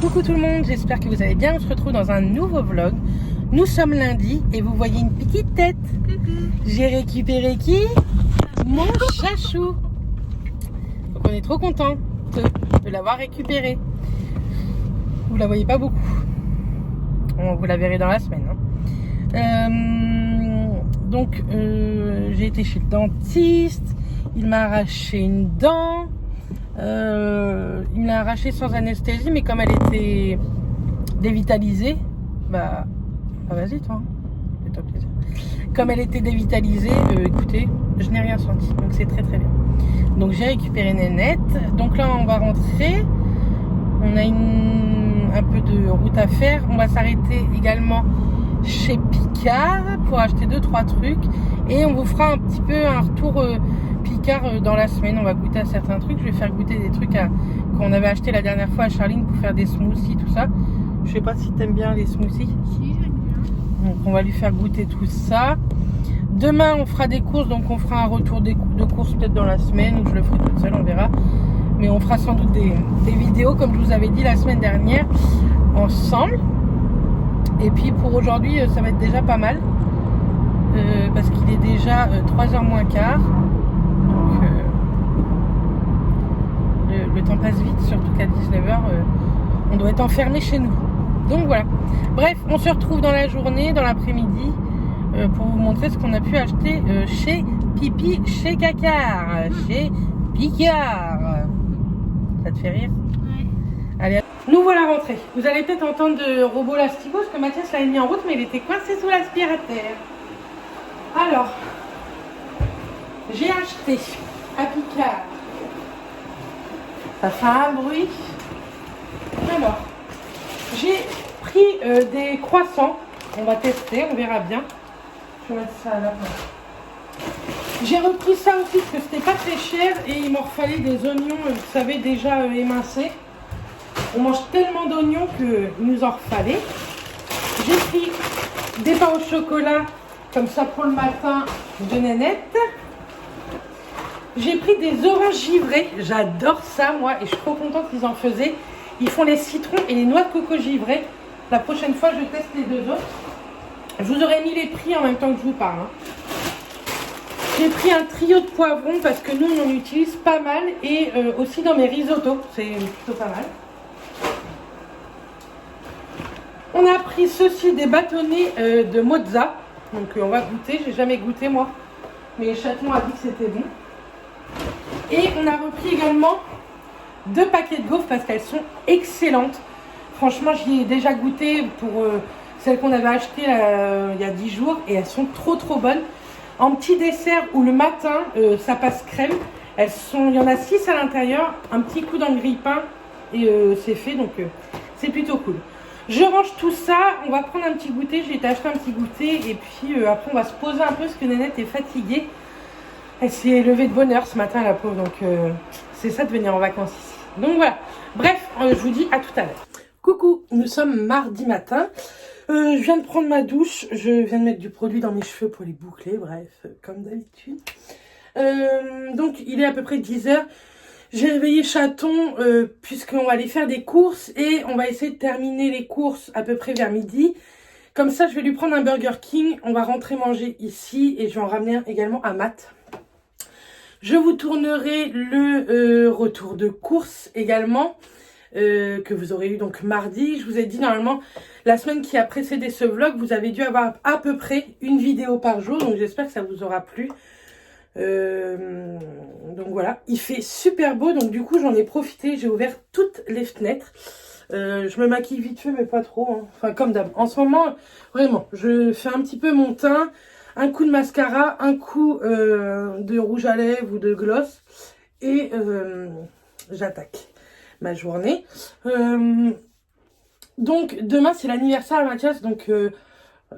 Coucou tout le monde, j'espère que vous allez bien. On se retrouve dans un nouveau vlog. Nous sommes lundi et vous voyez une petite tête. J'ai récupéré qui? Mon chachou. Donc on est trop content de l'avoir récupéré. Vous la voyez pas beaucoup. Vous la verrez dans la semaine. Donc j'ai été chez le dentiste. Il m'a arraché une dent. Il me l'a arraché sans anesthésie, mais comme elle était dévitalisée, bah vas-y toi, fais-toi plaisir. Comme elle était dévitalisée, écoutez, je n'ai rien senti, donc c'est très très bien. Donc j'ai récupéré Nénette. Donc là on va rentrer. On a un peu de route à faire. On va s'arrêter également chez Picard pour acheter 2-3 trucs et on vous fera un petit peu un retour Picard dans la semaine. On va goûter à certains trucs. Je vais faire goûter des trucs qu'on avait acheté la dernière fois à Charline pour faire des smoothies, tout ça. Je sais pas si t'aimes bien les smoothies. Si, j'aime bien. Donc on va lui faire goûter tout ça. Demain on fera des courses, donc on fera un retour de courses peut-être dans la semaine, ou je le ferai toute seule, on verra. Mais on fera sans doute des vidéos comme je vous avais dit la semaine dernière ensemble. Et puis pour aujourd'hui ça va être déjà pas mal parce qu'il est déjà 3h moins quart. Donc le temps passe vite, surtout qu'à 19h on doit être enfermé chez nous. Donc voilà. Bref, on se retrouve dans la journée, dans l'après-midi pour vous montrer ce qu'on a pu acheter chez Pipi, chez Cacard, chez Picard. Ça te fait rire? Ouais. Allez, nous voilà rentrés. Vous allez peut-être entendre de robot Lastico parce que Mathias l'avait mis en route, mais il était coincé sous l'aspirateur. Alors, j'ai acheté à Picard. Ça fait un bruit. Alors, j'ai pris des croissants. On va tester, on verra bien. Je vais mettre ça à la fin. J'ai repris ça aussi parce que c'était pas très cher et il m'en refallait des oignons, vous savez, déjà émincés. On mange tellement d'oignons qu'il nous en refallait. J'ai pris des pains au chocolat, comme ça pour le matin, de Nénette. J'ai pris des oranges givrées, j'adore ça moi et je suis trop contente qu'ils en faisaient. Ils font les citrons et les noix de coco givrées. La prochaine fois, je teste les deux autres. Je vous aurais mis les prix en même temps que je vous parle. J'ai pris un trio de poivrons parce que nous on en utilise pas mal et aussi dans mes risottos, c'est plutôt pas mal. On a pris ceci, des bâtonnets de mozza, donc on va goûter, j'ai jamais goûté moi, mais Châtelain a dit que c'était bon. Et on a repris également 2 paquets de gaufres parce qu'elles sont excellentes. Franchement j'y ai déjà goûté pour celles qu'on avait achetées il y a 10 jours et elles sont trop bonnes. En petit dessert ou le matin, ça passe crème. Il y en a 6 à l'intérieur, un petit coup dans le grille-pain et c'est fait, donc c'est plutôt cool. Je range tout ça, on va prendre un petit goûter, j'ai été acheter un petit goûter et puis après on va se poser un peu parce que Nénette est fatiguée. Elle s'est levée de bonne heure ce matin la pauvre, donc c'est ça de venir en vacances ici. Donc voilà, bref, je vous dis à tout à l'heure. Coucou, nous sommes mardi matin. Je viens de prendre ma douche, je viens de mettre du produit dans mes cheveux pour les boucler, bref, comme d'habitude. Donc il est à peu près 10h. J'ai réveillé Chaton puisqu'on va aller faire des courses et on va essayer de terminer les courses à peu près vers midi. Comme ça, je vais lui prendre un Burger King, on va rentrer manger ici et je vais en ramener également à Matt. Je vous tournerai le retour de courses également. Que vous aurez eu donc mardi. Je vous ai dit normalement la semaine qui a précédé ce vlog vous avez dû avoir à peu près une vidéo par jour, donc j'espère que ça vous aura plu. Donc voilà, il fait super beau, donc du coup j'en ai profité, j'ai ouvert toutes les fenêtres. Je me maquille vite fait mais pas trop, hein. Enfin comme d'hab. En ce moment vraiment je fais un petit peu mon teint, un coup de mascara, un coup de rouge à lèvres ou de gloss et j'attaque ma journée. Donc demain c'est l'anniversaire à Mathias, donc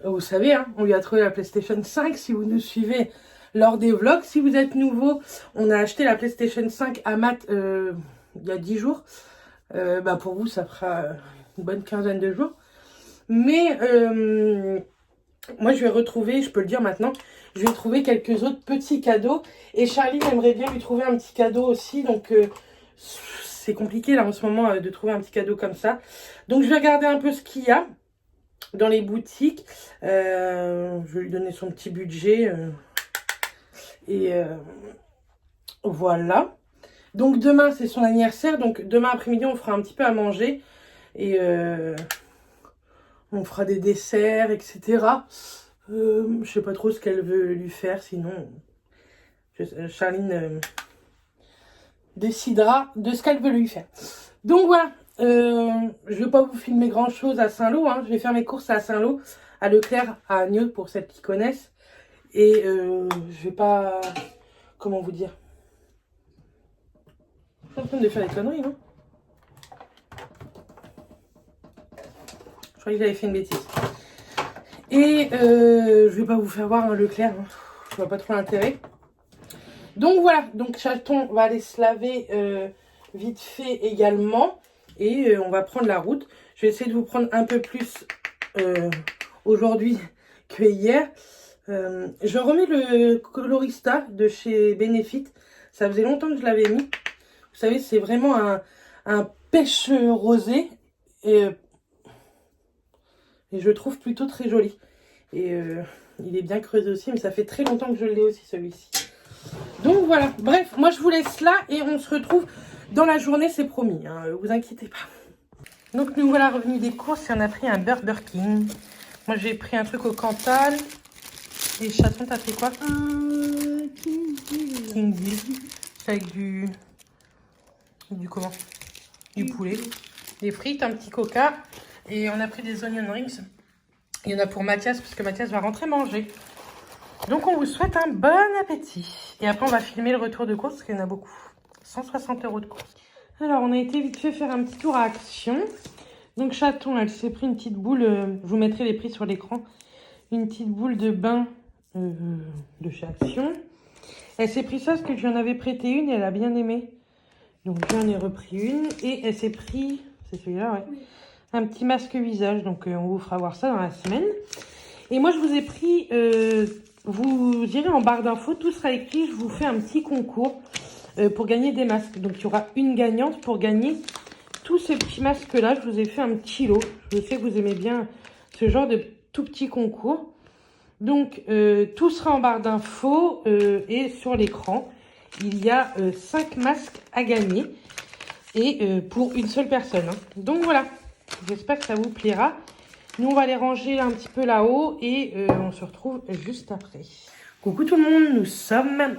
vous savez hein, on lui a trouvé la PlayStation 5 si vous nous suivez lors des vlogs. Si vous êtes nouveau, on a acheté la PlayStation 5 à Matt il y a 10 jours. Bah pour vous ça fera une bonne quinzaine de jours, mais moi je vais retrouver, je peux le dire maintenant, je vais trouver quelques autres petits cadeaux et Charline aimerait bien lui trouver un petit cadeau aussi, donc c'est compliqué là en ce moment de trouver un petit cadeau comme ça. Donc je vais regarder un peu ce qu'il y a dans les boutiques. Je vais lui donner son petit budget. Et voilà. Donc demain c'est son anniversaire. Donc demain après-midi on fera un petit peu à manger. Et on fera des desserts, etc. Je sais pas trop ce qu'elle veut lui faire. Sinon, Charline décidera de ce qu'elle veut lui faire. Donc voilà. Je vais pas vous filmer grand chose à Saint-Lô. Hein. Je vais faire mes courses à Saint-Lô, à Leclerc, à Agneau pour celles qui connaissent. Et je vais pas... Comment vous dire? Pas besoin de faire des conneries, non? Je croyais que j'avais fait une bêtise. Et je vais pas vous faire voir un Leclerc. Hein. Je vois pas trop l'intérêt. Donc voilà. Donc Chaton va aller se laver vite fait également. Et on va prendre la route. Je vais essayer de vous prendre un peu plus aujourd'hui que hier. Je remets le Colorista de chez Benefit. Ça faisait longtemps que je l'avais mis. Vous savez, c'est vraiment un pêche rosé. Et je le trouve plutôt très joli. Et il est bien creusé aussi. Mais ça fait très longtemps que je l'ai aussi, celui-ci. Donc voilà. Bref, moi je vous laisse là. Et on se retrouve dans la journée, c'est promis. Hein, vous inquiétez pas. Donc nous voilà revenus des courses. Et on a pris un Burger King. Moi j'ai pris un truc au Cantal. Et Chaton, t'as fait quoi? King Deal. Avec du comment? Du poulet. Des frites, un petit coca. Et on a pris des onion rings. Il y en a pour Mathias, parce que Mathias va rentrer manger. Donc on vous souhaite un bon appétit. Et après on va filmer le retour de course, parce qu'il y en a beaucoup. 160 € de course. Alors on a été vite fait faire un petit tour à Action. Donc Chaton, elle s'est pris une petite boule. Je vous mettrai les prix sur l'écran. Une petite boule de bain de chez Action. Elle s'est pris ça parce que je lui en avais prêté une et elle a bien aimé. Donc j'en ai repris une. Et elle s'est pris, c'est celui-là, ouais, oui, un petit masque visage. Donc on vous fera voir ça dans la semaine. Et moi je vous ai pris, vous irez en barre d'infos, tout sera écrit. Je vous fais un petit concours pour gagner des masques. Donc il y aura une gagnante pour gagner tous ces petits masques là. Je vous ai fait un petit lot. Je sais que vous aimez bien ce genre de tout petit concours. Donc, tout sera en barre d'infos et sur l'écran. Il y a 5 masques à gagner et pour une seule personne. Hein. Donc voilà, j'espère que ça vous plaira. Nous, on va les ranger un petit peu là-haut et on se retrouve juste après. Coucou tout le monde, nous sommes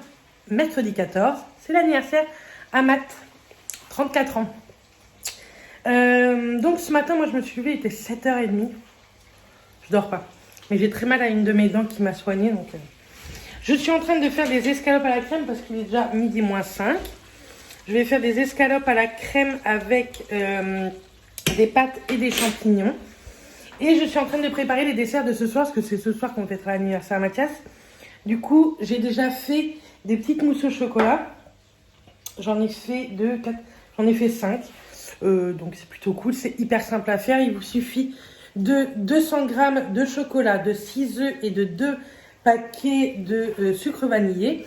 mercredi 14. C'est l'anniversaire à Matt, 34 ans. Donc ce matin, moi je me suis levée, il était 7h30. Je dors pas. Mais j'ai très mal à une de mes dents qui m'a soignée. Donc, je suis en train de faire des escalopes à la crème parce qu'il est déjà midi moins 5. Je vais faire des escalopes à la crème avec des pâtes et des champignons. Et je suis en train de préparer les desserts de ce soir parce que c'est ce soir qu'on fêtera l'anniversaire à Mathias. Du coup, j'ai déjà fait des petites mousses au chocolat. J'en ai fait 2, 4, j'en ai fait 5. Donc c'est plutôt cool, c'est hyper simple à faire. Il vous suffit de 200 g de chocolat, de 6 œufs et de 2 paquets de sucre vanillé.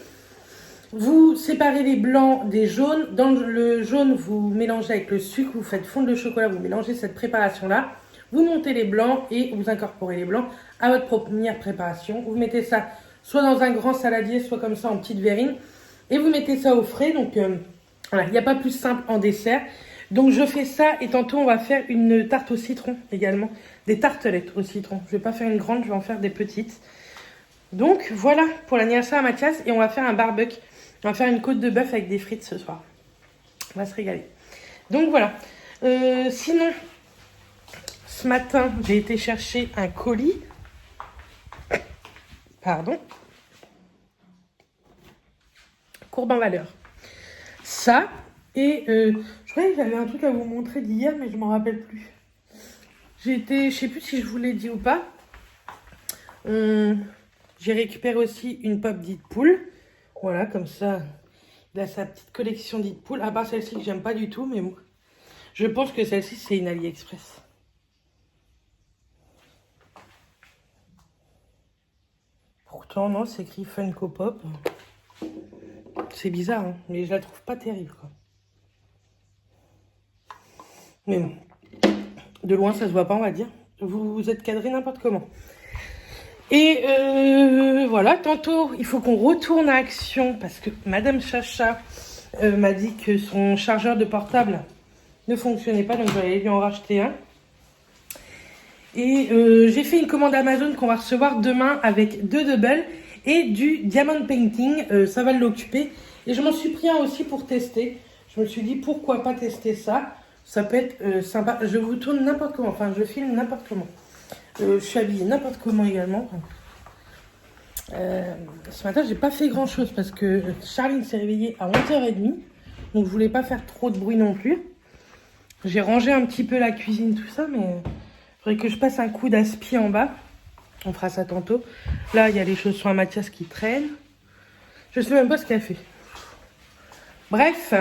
Vous séparez les blancs des jaunes. Dans le jaune, vous mélangez avec le sucre, vous faites fondre le chocolat, vous mélangez cette préparation-là. Vous montez les blancs et vous incorporez les blancs à votre première préparation. Vous mettez ça soit dans un grand saladier, soit comme ça en petite verrine. Et vous mettez ça au frais. Donc voilà, il n'y a pas plus simple en dessert. Donc je fais ça et tantôt on va faire une tarte au citron également. Des tartelettes au citron. Je vais pas faire une grande, je vais en faire des petites. Donc voilà pour l'anniversaire à Mathias. Et on va faire un barbecue. On va faire une côte de bœuf avec des frites ce soir. On va se régaler. Donc voilà. Sinon, ce matin, j'ai été chercher un colis. Pardon. Courbe en valeur. Ça. Et je croyais que j'avais un truc à vous montrer d'hier, mais je m'en rappelle plus. Je sais plus si je vous l'ai dit ou pas. J'ai récupéré aussi une pop Deadpool. Voilà, comme ça, il a sa petite collection Deadpool. À part celle-ci que j'aime pas du tout, mais bon. Je pense que celle-ci, c'est une AliExpress. Pourtant, non, c'est écrit Funko Pop. C'est bizarre, hein, mais je la trouve pas terrible, quoi. Mais bon, de loin, ça se voit pas, on va dire. Vous êtes cadré n'importe comment. Et voilà, tantôt, il faut qu'on retourne à Action parce que Madame Chacha m'a dit que son chargeur de portable ne fonctionnait pas, donc j'allais lui en racheter un. Et j'ai fait une commande Amazon qu'on va recevoir demain avec 2 doubles et du diamond painting. Ça va l'occuper. Et je m'en suis pris un aussi pour tester. Je me suis dit pourquoi pas tester ça. Ça peut être sympa. Je vous tourne n'importe comment. Enfin, je filme n'importe comment. Je suis habillée n'importe comment également. Ce matin, j'ai pas fait grand chose parce que Charline s'est réveillée à 11h30. Donc, je voulais pas faire trop de bruit non plus. J'ai rangé un petit peu la cuisine, tout ça, mais il faudrait que je passe un coup d'aspi en bas. On fera ça tantôt. Là, il y a les chaussons à Mathias qui traînent. Je sais même pas ce qu'elle fait. Bref,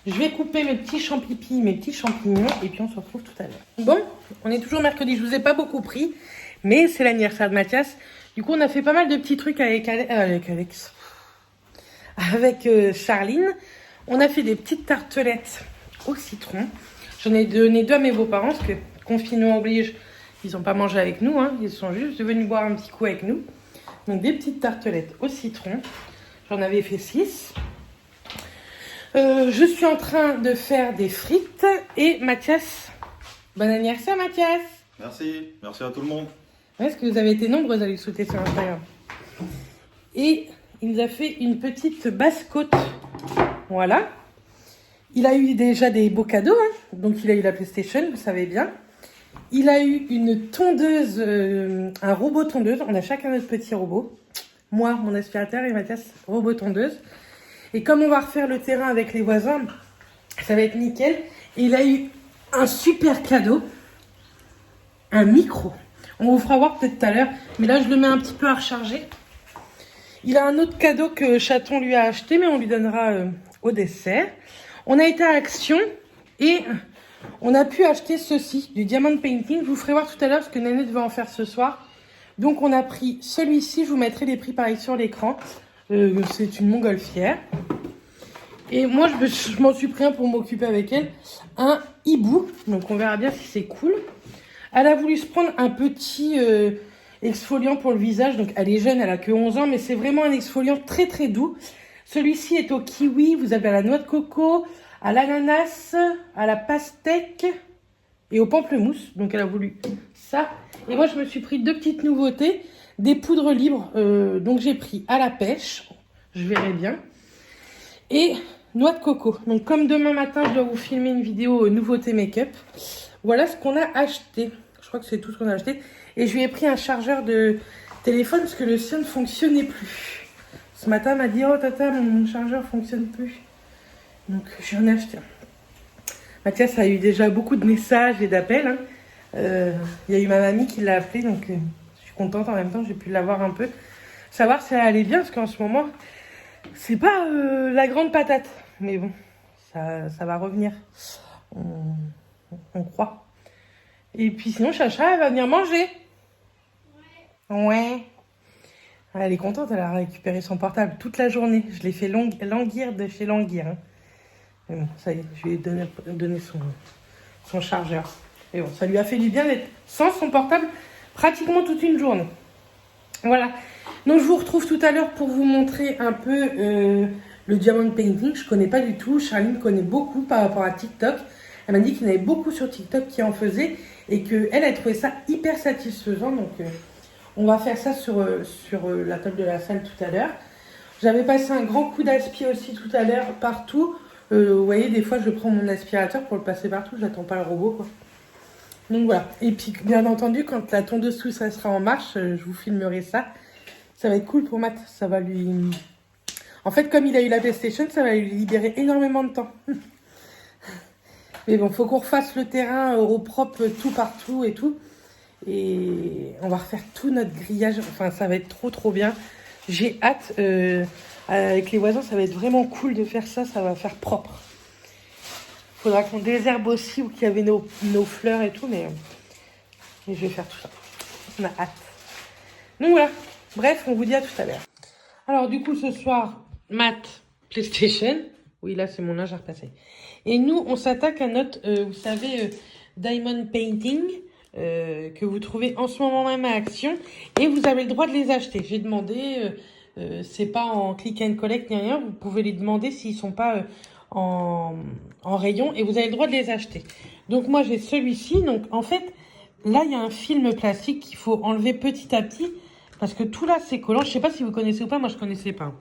je vais couper mes petits champipis, mes petits champignons, et puis on se retrouve tout à l'heure. Bon, on est toujours mercredi. Je vous ai pas beaucoup pris, mais c'est l'anniversaire de Mathias. Du coup, on a fait pas mal de petits trucs avec Charline. On a fait des petites tartelettes au citron. J'en ai donné 2 à mes beaux-parents, parce que confinement oblige, ils n'ont pas mangé avec nous, hein. Ils sont juste venus boire un petit coup avec nous. Donc des petites tartelettes au citron. J'en avais fait 6. Je suis en train de faire des frites. Et Mathias, bon anniversaire Mathias. Merci à tout le monde. Est-ce que vous avez été nombreuses à lui souhaiter sur Instagram. Et il nous a fait une petite basse-côte. Voilà. Il a eu déjà des beaux cadeaux, hein. Donc il a eu la PlayStation, vous savez bien. Il a eu une tondeuse, un robot tondeuse. On a chacun notre petit robot. Moi, mon aspirateur et Mathias, robot tondeuse. Et comme on va refaire le terrain avec les voisins, ça va être nickel. Et il a eu un super cadeau, un micro. On vous fera voir peut-être tout à l'heure, mais là je le mets un petit peu à recharger. Il a un autre cadeau que Chaton lui a acheté, mais on lui donnera au dessert. On a été à Action et on a pu acheter ceci, du diamond painting. Je vous ferai voir tout à l'heure ce que Néné devait en faire ce soir. Donc on a pris celui-ci, je vous mettrai les prix pareil sur l'écran. C'est une montgolfière. Et moi je m'en suis pris un pour m'occuper avec elle, un hibou. Donc on verra bien si c'est cool. Elle a voulu se prendre un petit exfoliant pour le visage. Donc elle est jeune, elle a que 11 ans, mais c'est vraiment un exfoliant très très doux. Celui-ci est au kiwi, vous avez à la noix de coco, à l'ananas, à la pastèque et au pamplemousse. Donc elle a voulu ça. Et moi je me suis pris 2 petites nouveautés, des poudres libres. Donc j'ai pris à la pêche, je verrai bien, et noix de coco. Donc comme demain matin je dois vous filmer une vidéo nouveauté make-up, voilà ce qu'on a acheté. Je crois que c'est tout ce qu'on a acheté. Et je lui ai pris un chargeur de téléphone parce que le sien ne fonctionnait plus. Ce matin, elle m'a dit « Oh tata, mon chargeur ne fonctionne plus. » Donc, j'en ai acheté un. Mathias a eu déjà beaucoup de messages et d'appels. Hein. Il y a eu ma mamie qui l'a appelé, donc je suis contente en même temps. J'ai pu l'avoir un peu. Savoir si elle allait bien, parce qu'en ce moment, c'est pas la grande patate. Mais bon, ça va revenir. On croit. Et puis sinon, Chacha, elle va venir manger. Ouais. Elle est contente, elle a récupéré son portable toute la journée. Je l'ai fait languir de chez Languir. Hein. Mais bon, ça y est, je lui ai donné son chargeur. Et bon, ça lui a fait du bien d'être sans son portable pratiquement toute une journée. Voilà. Donc je vous retrouve tout à l'heure pour vous montrer un peu le diamond painting. Je connais pas du tout. Charline connaît beaucoup par rapport à TikTok. Elle m'a dit qu'il y en avait beaucoup sur TikTok qui en faisaient et qu'elle a trouvé ça hyper satisfaisant. Donc on va faire ça sur la table de la salle tout à l'heure. J'avais passé un grand coup d'aspi aussi tout à l'heure partout. Vous voyez, des fois je prends mon aspirateur pour le passer partout. J'attends pas le robot, quoi. Donc voilà. Et puis bien entendu, quand la tondeuse sous ça sera en marche, je vous filmerai ça. Ça va être cool pour Matt. Ça va lui... En fait, comme il a eu la PlayStation, ça va lui libérer énormément de temps. Mais bon, faut qu'on refasse le terrain au propre tout partout et tout. Et on va refaire tout notre grillage. Enfin, ça va être trop bien. J'ai hâte. Avec les voisins, ça va être vraiment cool de faire ça. Ça va faire propre. Faudra qu'on désherbe aussi où qu'il y avait nos fleurs et tout. Mais je vais faire tout ça. On a hâte. Donc voilà. Bref, on vous dit à tout à l'heure. Alors du coup, ce soir, Matt, PlayStation. Oui, là, c'est mon linge à repasser. Et nous, on s'attaque à notre, vous savez, Diamond Painting, que vous trouvez en ce moment même à Action. Et vous avez le droit de les acheter. J'ai demandé, c'est pas en click and collect ni rien. Vous pouvez les demander s'ils sont pas en rayon. Et vous avez le droit de les acheter. Donc, moi, j'ai celui-ci. Donc, en fait, là, il y a un film plastique qu'il faut enlever petit à petit. Parce que tout là, c'est collant. Je sais pas si vous connaissez ou pas. Moi, je connaissais pas.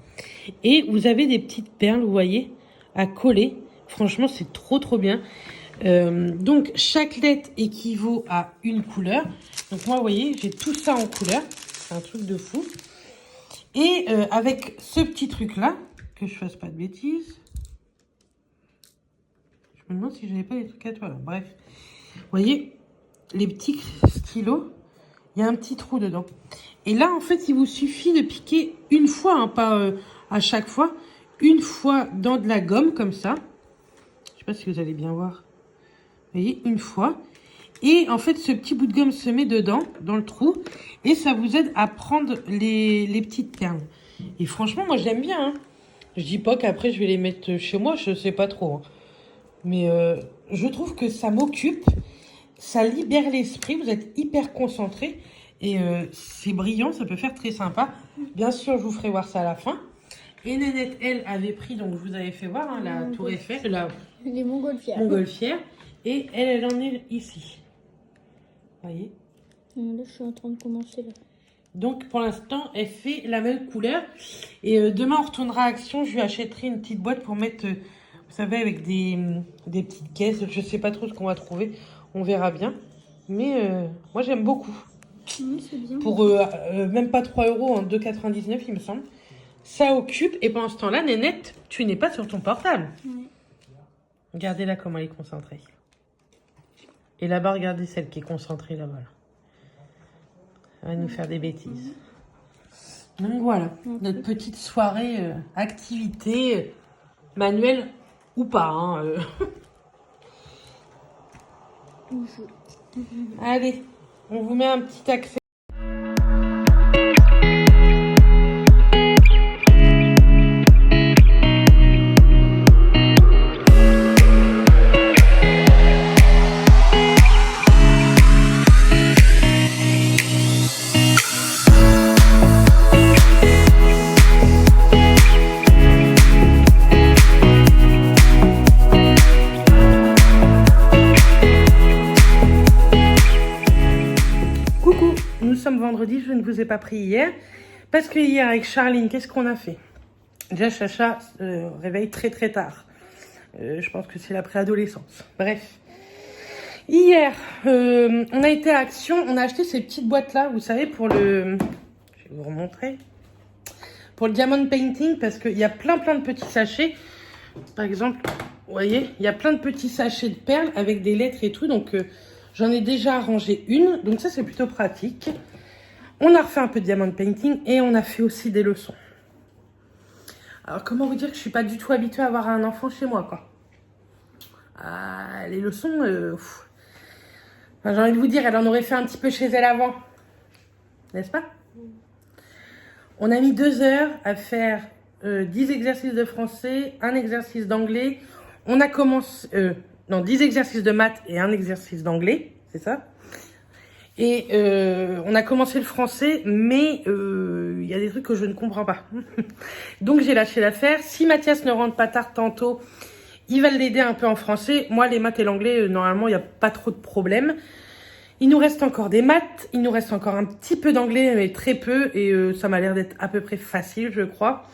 Et vous avez des petites perles, vous voyez, à coller. Franchement, c'est trop, trop bien. Donc, chaque lettre équivaut à une couleur. Donc, moi, vous voyez, j'ai tout ça en couleur. C'est un truc de fou. Et avec ce petit truc-là, que je fasse pas de bêtises. Je me demande si j'avais pas des trucs à toi. Alors, bref. Vous voyez, les petits stylos, il y a un petit trou dedans. Et là, en fait, il vous suffit de piquer une fois, hein, pas à chaque fois. Une fois dans de la gomme, comme ça. Je sais pas si vous allez bien voir. Vous voyez, une fois. Et en fait, ce petit bout de gomme se met dedans, dans le trou. Et ça vous aide à prendre les petites perles. Et franchement, moi, j'aime bien. Hein. Je dis pas qu'après, je vais les mettre chez moi. Je sais pas trop. Hein. Mais je trouve que ça m'occupe. Ça libère l'esprit. Vous êtes hyper concentré. Et c'est brillant. Ça peut faire très sympa. Bien sûr, je vous ferai voir ça à la fin. Et Nénette, elle, avait pris, donc je vous avais fait voir, hein, la tour Eiffel. Les montgolfières. Montgolfière. Et elle en est ici. Vous voyez? Là, je suis en train de commencer là. Donc, pour l'instant, elle fait la même couleur. Et demain, on retournera à Action. Je lui achèterai une petite boîte pour mettre, vous savez, avec des petites caisses. Je ne sais pas trop ce qu'on va trouver. On verra bien. Mais moi, j'aime beaucoup. C'est bien. Pour même pas 3 €, en 2,99 il me semble. Ça occupe. Et pendant ce temps-là, Nénette, tu n'es pas sur ton portable. Ouais. Regardez-la comment elle est concentrée. Et là-bas, regardez celle qui est concentrée là-bas. Elle va nous faire des bêtises. Donc voilà, notre petite soirée activité manuelle ou pas. Hein, Allez, on vous met un petit accès. Nous sommes vendredi, je ne vous ai pas pris hier. Parce que hier, avec Charline, qu'est-ce qu'on a fait? Déjà, Chacha réveille très très tard. Je pense que c'est la préadolescence. Bref. Hier, on a été à Action. On a acheté ces petites boîtes-là, vous savez, pour le... Je vais vous remontrer. Pour le Diamond Painting, parce qu'il y a plein de petits sachets. Par exemple, vous voyez, il y a plein de petits sachets de perles avec des lettres et tout. Donc... j'en ai déjà rangé une, donc ça c'est plutôt pratique. On a refait un peu de diamond painting et on a fait aussi des leçons. Alors comment vous dire que je suis pas du tout habituée à avoir un enfant chez moi, quoi. Les leçons, enfin, j'ai envie de vous dire, elle en aurait fait un petit peu chez elle avant. N'est-ce pas? On a mis 2 heures à faire 10 exercices de français, un exercice d'anglais. On a commencé... non, 10 exercices de maths et un exercice d'anglais, c'est ça. Et on a commencé le français, mais il y a des trucs que je ne comprends pas. Donc j'ai lâché l'affaire. Si Mathias ne rentre pas tard tantôt, il va l'aider un peu en français. Moi, les maths et l'anglais, normalement, il n'y a pas trop de problème. Il nous reste encore des maths, il nous reste encore un petit peu d'anglais, mais très peu. Et ça m'a l'air d'être à peu près facile, je crois.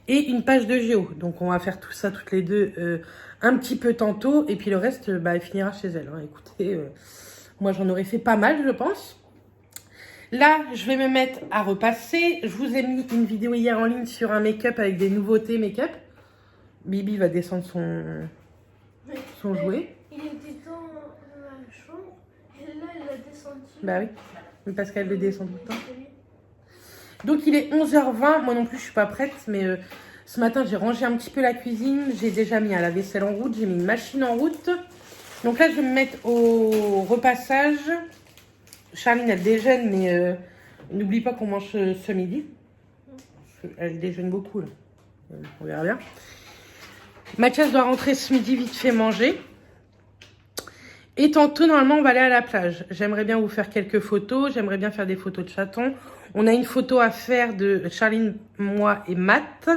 Et une page de géo. Donc on va faire tout ça toutes les deux un petit peu tantôt. Et puis le reste, elle finira chez elle. Hein. Écoutez, moi j'en aurais fait pas mal, je pense. Là, je vais me mettre à repasser. Je vous ai mis une vidéo hier en ligne sur un make-up avec des nouveautés make-up. Bibi va descendre son jouet. Il était dans la chambre et là il a descendu. Bah oui, parce qu'elle le descend tout le temps. Donc il est 11h20, moi non plus je suis pas prête, mais ce matin j'ai rangé un petit peu la cuisine, j'ai déjà mis à la vaisselle en route, j'ai mis une machine en route. Donc là je vais me mettre au repassage. Charline elle déjeune, mais n'oublie pas qu'on mange ce midi. Elle déjeune beaucoup là, on verra bien. Mathias doit rentrer ce midi vite fait manger. Et tantôt, normalement, on va aller à la plage. J'aimerais bien vous faire quelques photos. J'aimerais bien faire des photos de chatons. On a une photo à faire de Charline, moi et Matt,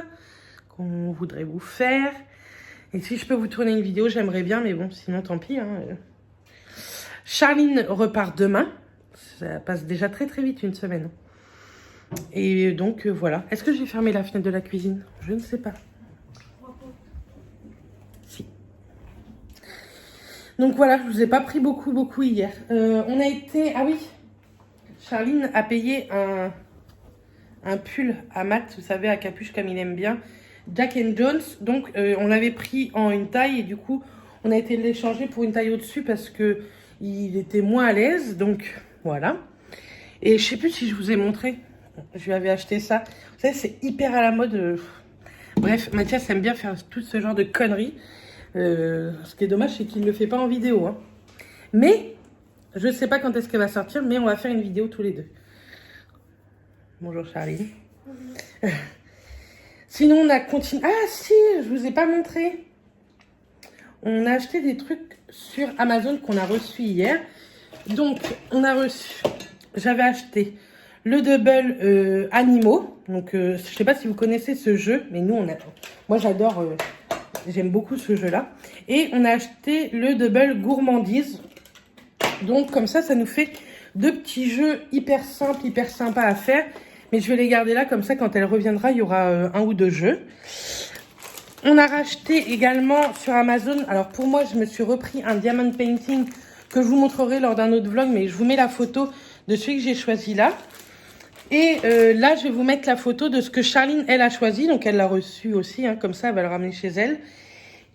qu'on voudrait vous faire. Et si je peux vous tourner une vidéo, j'aimerais bien, mais bon, sinon, tant pis. Hein. Charline repart demain. Ça passe déjà très très vite, une semaine. Et donc, voilà. Est-ce que j'ai fermé la fenêtre de la cuisine? Je ne sais pas. Si. Donc voilà, je vous ai pas pris beaucoup hier. On a été... Ah oui, Charline a payé un pull à Matt, vous savez, à capuche comme il aime bien. Jack & Jones. Donc on l'avait pris en une taille et du coup, on a été l'échanger pour une taille au-dessus parce que il était moins à l'aise. Donc voilà. Et je sais plus si je vous ai montré. Je lui avais acheté ça. Vous savez, c'est hyper à la mode. Bref, Mathias aime bien faire tout ce genre de conneries. Ce qui est dommage, c'est qu'il ne le fait pas en vidéo. Hein. Mais, je ne sais pas quand est-ce qu'elle va sortir, mais on va faire une vidéo tous les deux. Bonjour Charline. Sinon, on a continué. Ah si, je vous ai pas montré. On a acheté des trucs sur Amazon qu'on a reçus hier. Donc, on a reçu... J'avais acheté le double animaux. Donc, je sais pas si vous connaissez ce jeu, mais nous, moi, j'adore... J'aime beaucoup ce jeu-là. Et on a acheté le double gourmandise. Donc, comme ça nous fait deux petits jeux hyper simples, hyper sympas à faire. Mais je vais les garder là, comme ça, quand elle reviendra, il y aura un ou deux jeux. On a racheté également sur Amazon. Alors, pour moi, je me suis repris un diamond painting que je vous montrerai lors d'un autre vlog. Mais je vous mets la photo de celui que j'ai choisi là. Et là, je vais vous mettre la photo de ce que Charline, elle, a choisi. Donc, elle l'a reçu aussi. Hein, comme ça, elle va le ramener chez elle.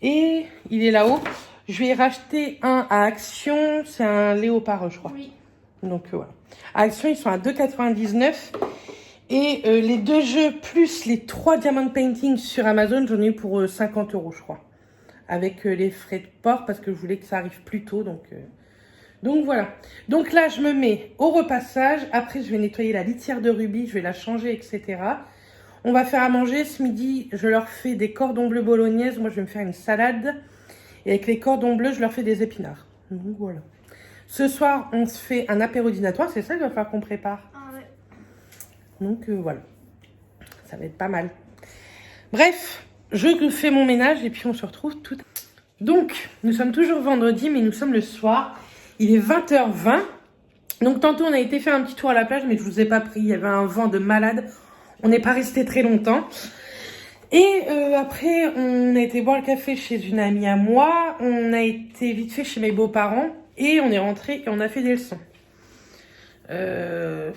Et il est là-haut. Je vais racheter un à Action. C'est un léopard, je crois. Oui. Donc, voilà. À Action, ils sont à 2,99 €. Et les deux jeux, plus les 3 diamond paintings sur Amazon, j'en ai eu pour 50 €, je crois. Avec les frais de port, parce que je voulais que ça arrive plus tôt. Donc voilà. Donc là, je me mets au repassage. Après, je vais nettoyer la litière de Ruby. Je vais la changer, etc. On va faire à manger. Ce midi, je leur fais des cordons bleus bolognaises. Moi, je vais me faire une salade. Et avec les cordons bleus, je leur fais des épinards. Donc voilà. Ce soir, on se fait un apéro dînatoire. C'est ça qu'il va falloir qu'on prépare. Ah ouais. Donc voilà. Ça va être pas mal. Bref, je fais mon ménage et puis on se retrouve tout. Donc, nous sommes toujours vendredi, mais nous sommes le soir. Il est 20h20. Donc, tantôt, on a été faire un petit tour à la plage, mais je vous ai pas pris. Il y avait un vent de malade. On n'est pas resté très longtemps. Et après, on a été boire le café chez une amie à moi. On a été vite fait chez mes beaux-parents. Et on est rentré et on a fait des leçons. On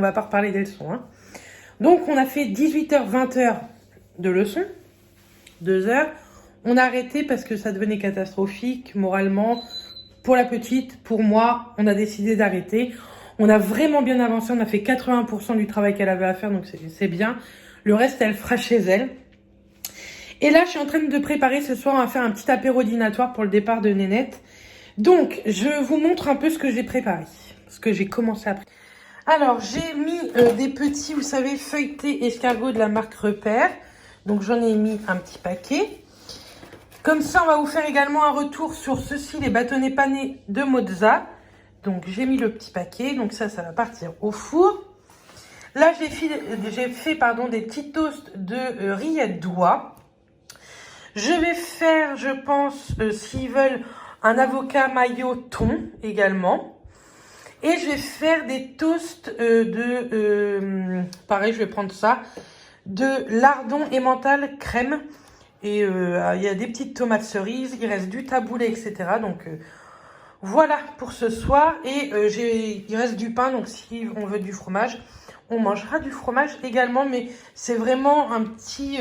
va pas reparler des leçons. Hein. Donc, on a fait 18h, 20h de leçons. 2 heures. On a arrêté parce que ça devenait catastrophique, moralement. Pour la petite, pour moi, on a décidé d'arrêter. On a vraiment bien avancé. On a fait 80% du travail qu'elle avait à faire, donc c'est bien. Le reste, elle fera chez elle. Et là, je suis en train de préparer ce soir. On va faire un petit apéro dînatoire pour le départ de Nénette. Donc, je vous montre un peu ce que j'ai préparé. Ce que j'ai commencé à préparer. Alors, j'ai mis des petits, vous savez, feuilletés escargots de la marque Repère. Donc, j'en ai mis un petit paquet. Comme ça, on va vous faire également un retour sur ceci, les bâtonnets panés de Mozza. Donc, j'ai mis le petit paquet. Donc, ça va partir au four. Là, j'ai fait des petits toasts de rillettes d'oie. Je vais faire, je pense, s'ils veulent, un avocat mayo thon également. Et je vais faire des toasts pareil, je vais prendre ça, de lardon emmental crème. Et il y a des petites tomates cerises, il reste du taboulé, etc. Donc voilà pour ce soir. Et il reste du pain, donc si on veut du fromage, on mangera du fromage également. Mais c'est vraiment un petit...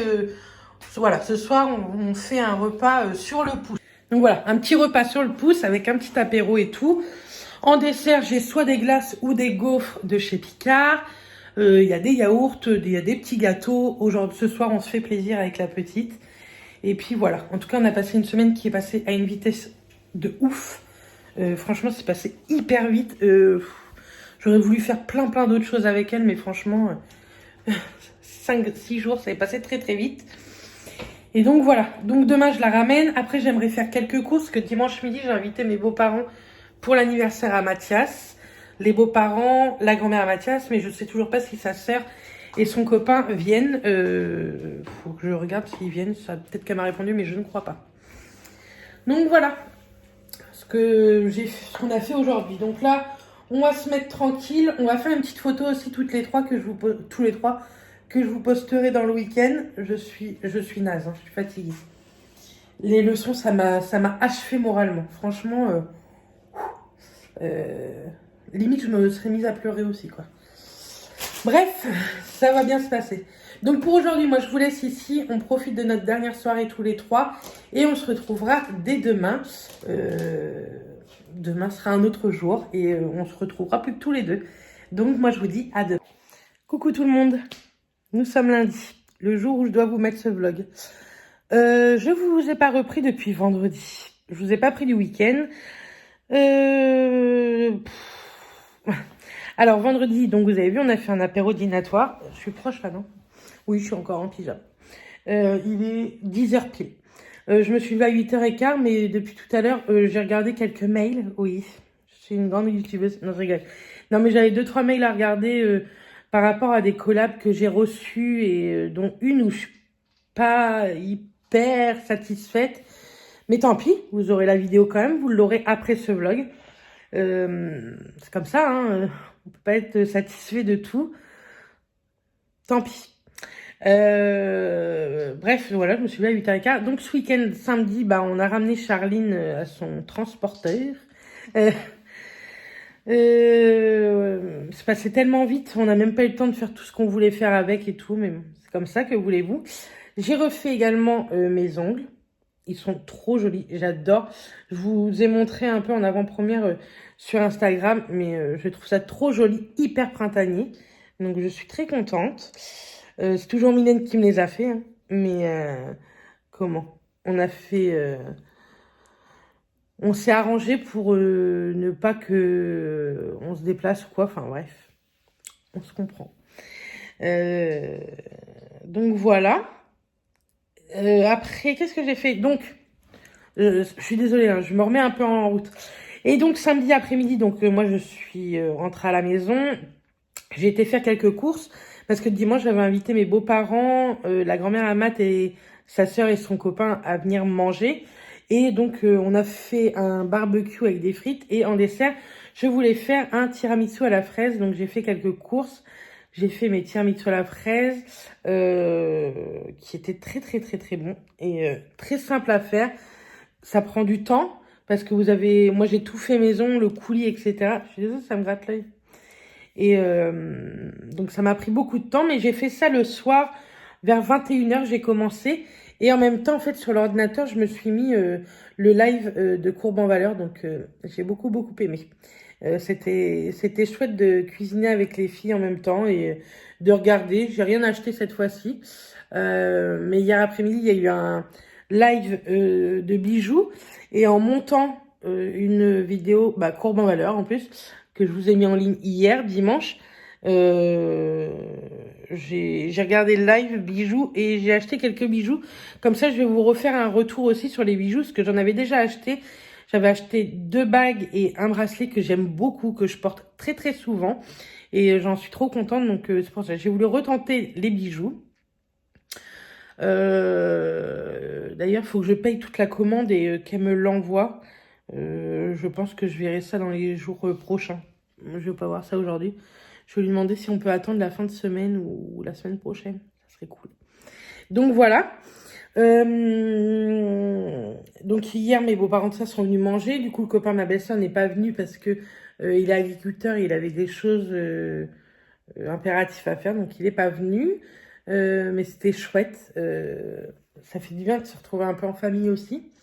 voilà, ce soir, on fait un repas sur le pouce. Donc voilà, un petit repas sur le pouce avec un petit apéro et tout. En dessert, j'ai soit des glaces ou des gaufres de chez Picard. Il y a des yaourts, il y a des petits gâteaux. Aujourd'hui, ce soir, on se fait plaisir avec la petite. Et puis voilà, en tout cas, on a passé une semaine qui est passée à une vitesse de ouf. Franchement, c'est passé hyper vite. J'aurais voulu faire plein d'autres choses avec elle, mais franchement, 5-6 jours, ça est passé très vite. Et donc voilà, donc demain je la ramène. Après j'aimerais faire quelques courses, parce que dimanche midi j'ai invité mes beaux-parents pour l'anniversaire à Mathias. Les beaux-parents, la grand-mère à Mathias, mais je sais toujours pas si sa sœur et son copain viennent. Faut que je regarde s'ils viennent, peut-être qu'elle m'a répondu, mais je ne crois pas. Donc voilà ce qu'on a fait aujourd'hui. Donc là, on va se mettre tranquille. On va faire une petite photo aussi tous les trois que je vous posterai dans le week-end. Je suis naze, hein, je suis fatiguée. Les leçons, ça m'a achevé moralement. Franchement, limite, je me serais mise à pleurer aussi, quoi. Bref, ça va bien se passer. Donc pour aujourd'hui, moi, je vous laisse ici. On profite de notre dernière soirée tous les trois. Et on se retrouvera dès demain. Demain sera un autre jour. Et on se retrouvera plus que tous les deux. Donc moi, je vous dis à demain. Coucou tout le monde. Nous sommes lundi, le jour où je dois vous mettre ce vlog. Je vous ai pas repris depuis vendredi. Je vous ai pas pris du week-end. Alors vendredi, donc vous avez vu, on a fait un apéro dînatoire. Je suis proche là, non? Oui, je suis encore en pyjama. Il est 10h pile. Je me suis levée à 8h15, mais depuis tout à l'heure, j'ai regardé quelques mails. Oui, je suis une grande youtubeuse. Non, je rigole. Non, mais j'avais 2-3 mails à regarder par rapport à des collabs que j'ai reçus et dont une où je suis pas hyper satisfaite. Mais tant pis, vous aurez la vidéo quand même, vous l'aurez après ce vlog. C'est comme ça, hein, on peut pas être satisfait de tout. Tant pis. Bref, voilà, je me suis levée à 8h15. Donc ce week-end, samedi, bah, on a ramené Charline à son transporteur. C'est passé tellement vite, on n'a même pas eu le temps de faire tout ce qu'on voulait faire avec et tout, mais bon, c'est comme ça, que voulez-vous. J'ai refait également mes ongles. Ils sont trop jolis, j'adore. Je vous ai montré un peu en avant-première sur Instagram, mais je trouve ça trop joli, hyper printanier. Donc je suis très contente. C'est toujours Mylène qui me les a fait, hein. Mais comment? On a fait... on s'est arrangé pour ne pas que on se déplace ou quoi. Enfin bref, on se comprend. Donc voilà. Après, qu'est-ce que j'ai fait? Donc, je suis désolée, hein, je me remets un peu en route. Et donc, samedi après-midi, donc moi, je suis rentrée à la maison. J'ai été faire quelques courses parce que dimanche, j'avais invité mes beaux-parents, la grand-mère Amat et sa sœur et son copain à venir manger. Et donc, on a fait un barbecue avec des frites. Et en dessert, je voulais faire un tiramisu à la fraise. Donc, j'ai fait quelques courses. J'ai fait mes tiramisu à la fraise, qui étaient très, très, très, très bons. Et très simple à faire. Ça prend du temps. Parce que vous avez... Moi, j'ai tout fait maison, le coulis, etc. Je suis désolée, ça me gratte l'œil. Et donc, ça m'a pris beaucoup de temps. Mais j'ai fait ça le soir. Vers 21h, j'ai commencé. Et en même temps, en fait, sur l'ordinateur, je me suis mis le live de Courbe en Valeur. Donc, j'ai beaucoup, beaucoup aimé. C'était chouette de cuisiner avec les filles en même temps et de regarder. J'ai rien acheté cette fois-ci. Mais hier après-midi, il y a eu un live de bijoux. Et en montant une vidéo, Courbe en Valeur en plus, que je vous ai mis en ligne hier, dimanche, j'ai regardé le live bijoux et j'ai acheté quelques bijoux. Comme ça, je vais vous refaire un retour aussi sur les bijoux, parce que j'en avais déjà acheté. J'avais acheté 2 bagues et un bracelet que j'aime beaucoup, que je porte très très souvent. Et j'en suis trop contente, donc c'est pour ça que j'ai voulu retenter les bijoux. D'ailleurs, il faut que je paye toute la commande et qu'elle me l'envoie. Je pense que je verrai ça dans les jours prochains. Je vais pas voir ça aujourd'hui. Je vais lui demander si on peut attendre la fin de semaine ou la semaine prochaine. Ça serait cool. Donc voilà. Donc hier, mes beaux-parents de ça sont venus manger. Du coup, le copain de ma belle-sœur n'est pas venu parce que il est agriculteur et il avait des choses impératives à faire. Donc il n'est pas venu. Mais c'était chouette. Ça fait du bien de se retrouver un peu en famille aussi.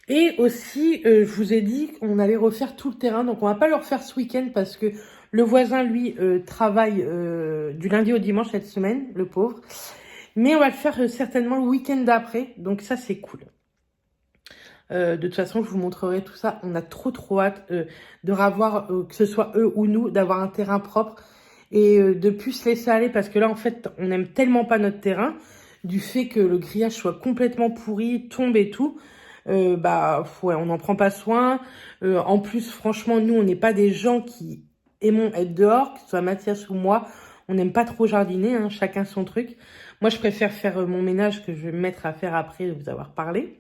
Et aussi, je vous ai dit qu'on allait refaire tout le terrain. Donc on va pas le refaire ce week-end parce que le voisin, lui, travaille du lundi au dimanche cette semaine, le pauvre. Mais on va le faire certainement le week-end d'après. Donc ça, c'est cool. De toute façon, je vous montrerai tout ça. On a trop, trop hâte de revoir, que ce soit eux ou nous, d'avoir un terrain propre. Et de plus se laisser aller. Parce que là, en fait, on n'aime tellement pas notre terrain du fait que le grillage soit complètement pourri, tombe et tout, ouais, on n'en prend pas soin. En plus, franchement, nous, on n'est pas des gens qui aimons être dehors, que ce soit Mathias ou moi. On n'aime pas trop jardiner, hein, chacun son truc. Moi, je préfère faire mon ménage que je vais me mettre à faire après vous avoir parlé.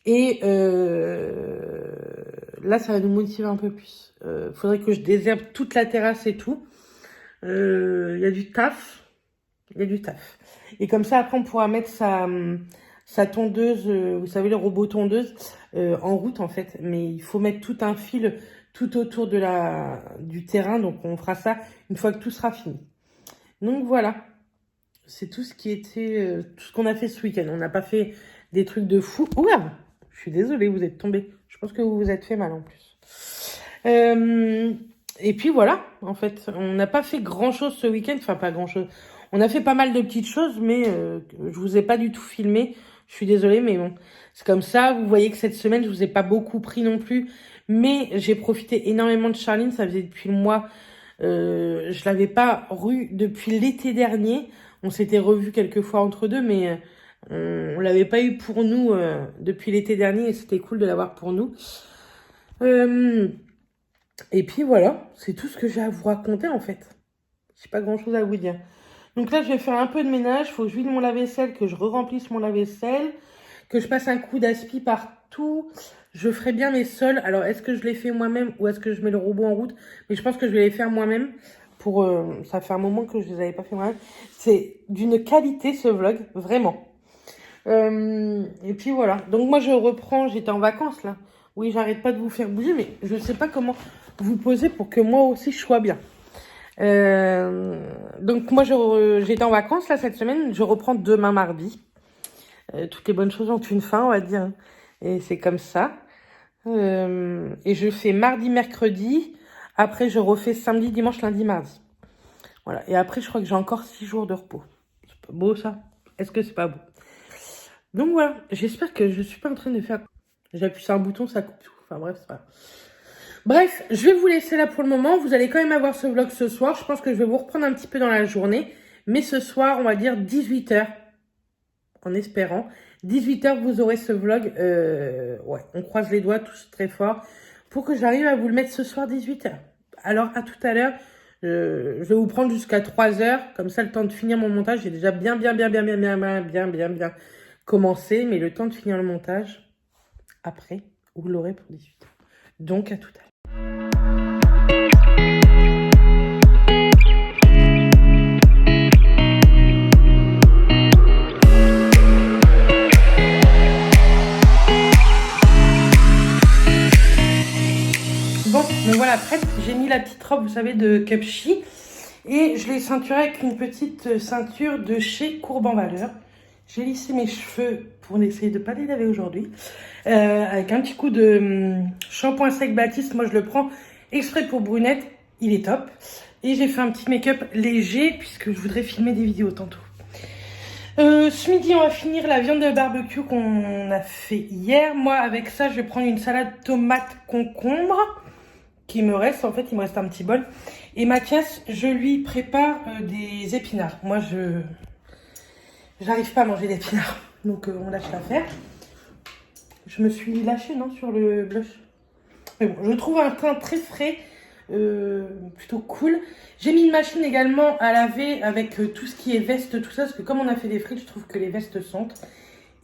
Et là, ça va nous motiver un peu plus. Faudrait que je désherbe toute la terrasse et tout. Il y a du taf. Il y a du taf. Et comme ça, après, on pourra mettre sa tondeuse, vous savez, le robot tondeuse, en route, en fait. Mais il faut mettre tout un fil tout autour du terrain. Donc, on fera ça une fois que tout sera fini. Donc, voilà. C'est tout ce qui était, tout ce qu'on a fait ce week-end. On n'a pas fait des trucs de fou. Ouah, je suis désolée, vous êtes tombés. Je pense que vous vous êtes fait mal en plus. Et puis voilà, en fait, on n'a pas fait grand-chose ce week-end. Enfin, pas grand-chose. On a fait pas mal de petites choses, mais je vous ai pas du tout filmé. Je suis désolée, mais bon, c'est comme ça. Vous voyez que cette semaine, je vous ai pas beaucoup pris non plus. Mais j'ai profité énormément de Charline. Ça faisait depuis le mois. Je l'avais pas rue depuis l'été dernier. On s'était revus quelques fois entre deux, mais on l'avait pas eu pour nous depuis l'été dernier et c'était cool de l'avoir pour nous. Et puis voilà, c'est tout ce que j'ai à vous raconter en fait. J'ai pas grand chose à vous dire. Donc là, je vais faire un peu de ménage. Faut que je vide mon lave-vaisselle, que je re-remplisse mon lave-vaisselle, que je passe un coup d'aspi partout. Je ferai bien mes sols. Alors, est-ce que je les fais moi-même ou est-ce que je mets le robot en route? Mais je pense que je vais les faire moi-même. Ça fait un moment que je les avais pas fait moi-même. C'est d'une qualité ce vlog, vraiment. Et puis voilà. Donc moi je reprends, j'étais en vacances là. Oui, j'arrête pas de vous faire bouger, mais je sais pas comment vous poser pour que moi aussi je sois bien. Donc moi j'étais en vacances là cette semaine, je reprends demain mardi. Toutes les bonnes choses ont une fin, on va dire. Et c'est comme ça. Et je fais mardi, mercredi. Après, je refais samedi, dimanche, lundi, mardi. Voilà. Et après, je crois que j'ai encore 6 jours de repos. C'est pas beau, ça? Est-ce que c'est pas beau? Donc, voilà. J'espère que je suis pas en train de faire... J'appuie sur un bouton, ça coupe tout. Enfin, bref, c'est pas grave. Bref, je vais vous laisser là pour le moment. Vous allez quand même avoir ce vlog ce soir. Je pense que je vais vous reprendre un petit peu dans la journée. Mais ce soir, on va dire 18h. En espérant. 18h, vous aurez ce vlog. Ouais, on croise les doigts tous très fort. Pour que j'arrive à vous le mettre ce soir 18h. Alors, à tout à l'heure. Je vais vous prendre jusqu'à 3h. Comme ça, le temps de finir mon montage. J'ai déjà bien commencé. Mais le temps de finir le montage, après, vous l'aurez pour 18h. Donc, à tout à l'heure. Bon, me voilà prête. J'ai mis la petite robe, vous savez, de Cupchi. Et je l'ai ceinturée avec une petite ceinture de chez Courbe en Valeur. J'ai lissé mes cheveux pour essayer de ne pas les laver aujourd'hui. Avec un petit coup de shampoing sec Baptiste. Moi, je le prends exprès pour brunette. Il est top. Et j'ai fait un petit make-up léger puisque je voudrais filmer des vidéos tantôt. Ce midi, on va finir la viande de barbecue qu'on a fait hier. Moi, avec ça, je vais prendre une salade tomate concombre qui me reste. En fait, il me reste un petit bol. Et Mathias, je lui prépare des épinards. Moi, j'arrive pas à manger d'épinards. Donc, on lâche l'affaire. Je me suis lâchée, non, sur le blush. Mais bon, je trouve un teint très frais. Plutôt cool. J'ai mis une machine également à laver avec tout ce qui est veste, tout ça. Parce que comme on a fait des frites, je trouve que les vestes sentent.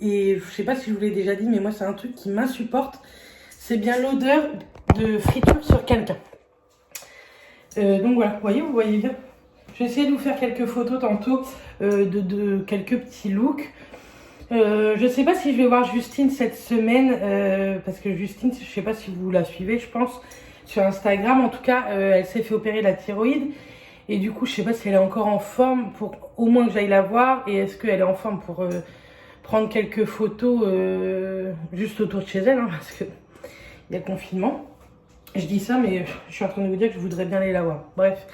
Et je sais pas si je vous l'ai déjà dit, mais moi, c'est un truc qui m'insupporte. C'est bien l'odeur de friture sur quelqu'un. Donc voilà, vous voyez bien. Je vais essayer de vous faire quelques photos tantôt de quelques petits looks. Je sais pas si je vais voir Justine cette semaine. Parce que Justine, je sais pas si vous la suivez, je pense, sur Instagram. En tout cas, elle s'est fait opérer la thyroïde. Et du coup, je sais pas si elle est encore en forme pour au moins que j'aille la voir. Et est-ce qu'elle est en forme pour prendre quelques photos juste autour de chez elle. Hein, parce que il y a confinement. Je dis ça, mais je suis en train de vous dire que je voudrais bien aller la voir. Bref,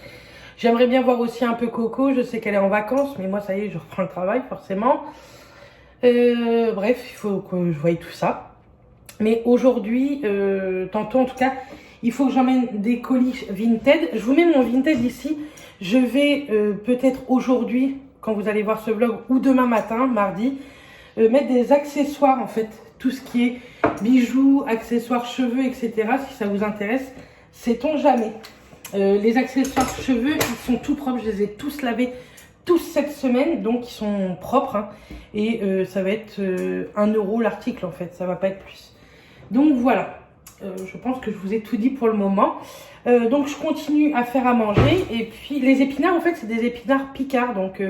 j'aimerais bien voir aussi un peu Coco. Je sais qu'elle est en vacances, mais moi, ça y est, je reprends le travail, forcément. Bref, il faut que je voie tout ça. Mais aujourd'hui, tantôt en tout cas, il faut que j'emmène des colis Vinted. Je vous mets mon Vinted ici. Je vais peut-être aujourd'hui, quand vous allez voir ce vlog, ou demain matin, mardi, mettre des accessoires en fait. Tout ce qui est bijoux, accessoires cheveux, etc. Si ça vous intéresse, sait-on jamais. Les accessoires cheveux, ils sont tout propres. Je les ai tous lavés tous cette semaine, donc ils sont propres. Hein, et ça va être 1 € l'article en fait, ça va pas être plus. Donc voilà, je pense que je vous ai tout dit pour le moment. Donc je continue à faire à manger. Et puis les épinards, en fait, c'est des épinards picards. Donc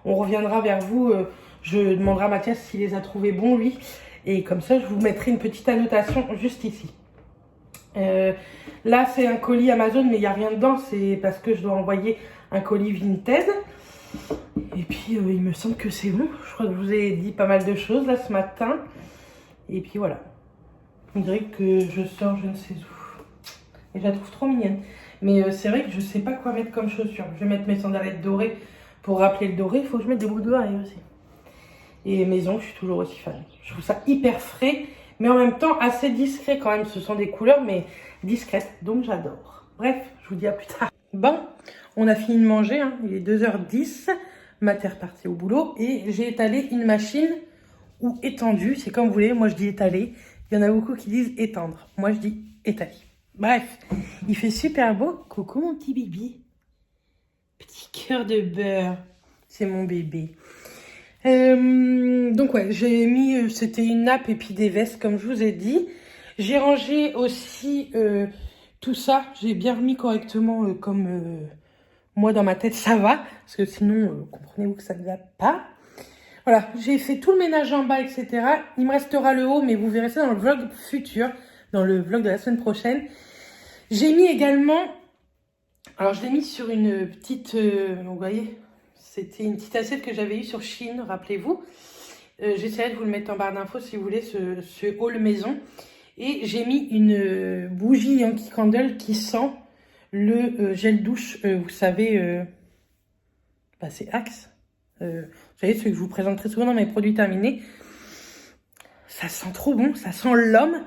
on reviendra vers vous. Je demanderai à Mathias s'il les a trouvés bons lui. Et comme ça, je vous mettrai une petite annotation juste ici. Là, c'est un colis Amazon, mais il n'y a rien dedans. C'est parce que je dois envoyer un colis Vinted. Et puis, il me semble que c'est bon. Je crois que je vous ai dit pas mal de choses là ce matin. Et puis voilà. On dirait que je sors je ne sais où. Et je la trouve trop mignonne. Mais c'est vrai que je ne sais pas quoi mettre comme chaussures. Je vais mettre mes sandalettes dorées pour rappeler le doré. Il faut que je mette des boucles d'oreilles aussi. Et mes ongles, je suis toujours aussi fan. Je trouve ça hyper frais, mais en même temps assez discret quand même. Ce sont des couleurs, mais discrètes. Donc j'adore. Bref, je vous dis à plus tard. Bon, on a fini de manger. Hein. Il est 2h10. Mater est partie au boulot. Et j'ai étalé une machine ou étendue. C'est comme vous voulez. Moi, je dis étaler. Il y en a beaucoup qui disent étendre. Moi, je dis étaler. Bref, il fait super beau. Coucou mon petit bébé. Petit cœur de beurre. C'est mon bébé. Donc ouais, j'ai mis, c'était une nappe et puis des vestes comme je vous ai dit. J'ai rangé aussi tout ça, j'ai bien remis correctement comme moi dans ma tête ça va. Parce que sinon, comprenez-vous que ça ne va pas. Voilà, j'ai fait tout le ménage en bas, etc. Il me restera le haut, mais vous verrez ça dans le vlog futur, dans le vlog de la semaine prochaine. J'ai mis également, alors je l'ai mis sur une petite, vous voyez, c'était une petite assiette que j'avais eue sur Shein, rappelez-vous. J'essaierai de vous le mettre en barre d'infos si vous voulez, ce haul maison. Et j'ai mis une bougie Yankee Candle qui sent le gel douche, vous savez, bah c'est Axe. Vous savez, celui que je vous présente très souvent dans mes produits terminés. Ça sent trop bon, ça sent l'homme.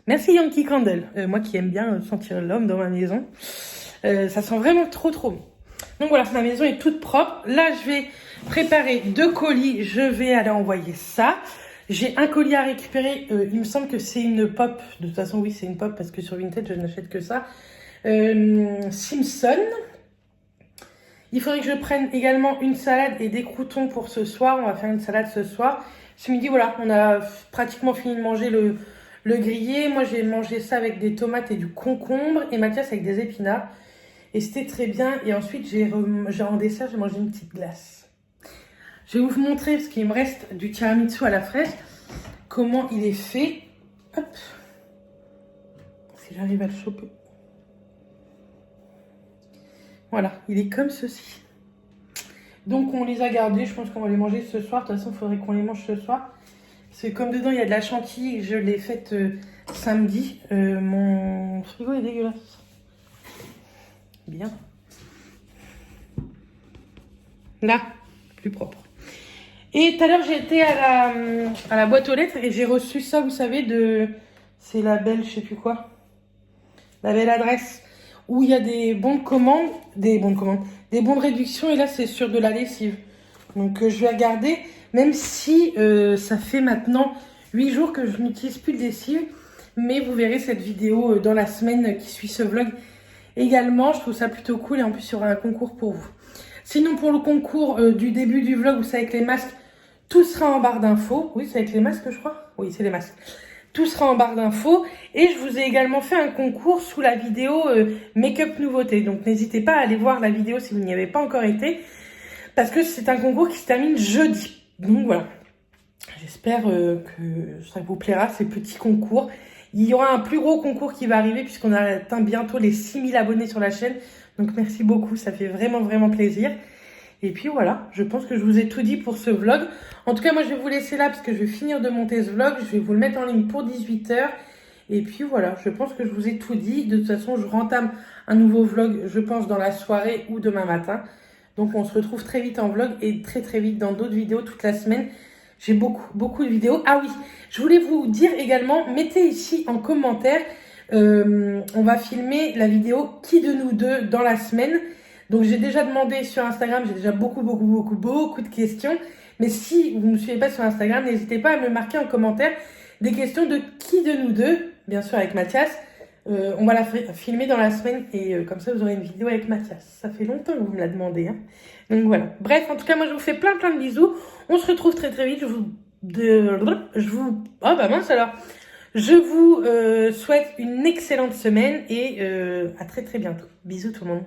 Merci Yankee Candle, moi qui aime bien sentir l'homme dans ma maison. Ça sent vraiment trop bon. Donc voilà, ma maison est toute propre. Là, je vais préparer 2 colis. Je vais aller envoyer ça. J'ai un colis à récupérer. Il me semble que c'est une pop. De toute façon, oui, c'est une pop parce que sur Vinted, je n'achète que ça. Simpson. Il faudrait que je prenne également une salade et des croûtons pour ce soir. On va faire une salade ce soir. Ce midi, voilà, on a pratiquement fini de manger le grillé. Moi, j'ai mangé ça avec des tomates et du concombre. Et Mathias avec des épinards. Et c'était très bien. Et ensuite, en dessert, j'ai mangé une petite glace. Je vais vous montrer, parce qu'il me reste du tiramisu à la fraise, comment il est fait. Hop. Si j'arrive à le choper. Voilà, il est comme ceci. Donc, on les a gardés. Je pense qu'on va les manger ce soir. De toute façon, il faudrait qu'on les mange ce soir. Parce que comme dedans, il y a de la chantilly, je l'ai faite samedi. Mon frigo est dégueulasse. Bien. Là, plus propre. Et tout à l'heure, j'ai été à la boîte aux lettres et j'ai reçu ça, vous savez, c'est la belle, je sais plus quoi. La belle adresse où il y a des bons de commande, des bons de réduction. Et là, c'est sur de la lessive. Donc, je vais regarder, même si ça fait maintenant 8 jours que je n'utilise plus de lessive. Mais vous verrez cette vidéo dans la semaine qui suit ce vlog. Également, je trouve ça plutôt cool et en plus, il y aura un concours pour vous. Sinon, pour le concours du début du vlog, vous savez, avec les masques, tout sera en barre d'infos. Oui, c'est avec les masques, je crois. Oui, c'est les masques. Tout sera en barre d'infos. Et je vous ai également fait un concours sous la vidéo Make-up Nouveauté. Donc, n'hésitez pas à aller voir la vidéo si vous n'y avez pas encore été. Parce que c'est un concours qui se termine jeudi. Donc, voilà. J'espère que ça vous plaira, ces petits concours. Il y aura un plus gros concours qui va arriver puisqu'on a atteint bientôt les 6000 abonnés sur la chaîne. Donc merci beaucoup, ça fait vraiment plaisir. Et puis voilà, je pense que je vous ai tout dit pour ce vlog. En tout cas, moi je vais vous laisser là parce que je vais finir de monter ce vlog. Je vais vous le mettre en ligne pour 18 h. Et puis voilà, je pense que je vous ai tout dit. De toute façon, je rentame un nouveau vlog, je pense, dans la soirée ou demain matin. Donc on se retrouve très vite en vlog et très vite dans d'autres vidéos toute la semaine. J'ai beaucoup de vidéos. Ah oui, je voulais vous dire également, mettez ici en commentaire, on va filmer la vidéo qui de nous deux dans la semaine. Donc j'ai déjà demandé sur Instagram, j'ai déjà beaucoup de questions. Mais si vous ne me suivez pas sur Instagram, n'hésitez pas à me marquer en commentaire des questions de qui de nous deux, bien sûr avec Mathias. On va la filmer dans la semaine et comme ça vous aurez une vidéo avec Mathias. Ça fait longtemps que vous me la demandez. Hein. Donc voilà. Bref, en tout cas, moi je vous fais plein de bisous. On se retrouve très vite. Oh bah mince alors. Je vous souhaite une excellente semaine et à très bientôt. Bisous tout le monde.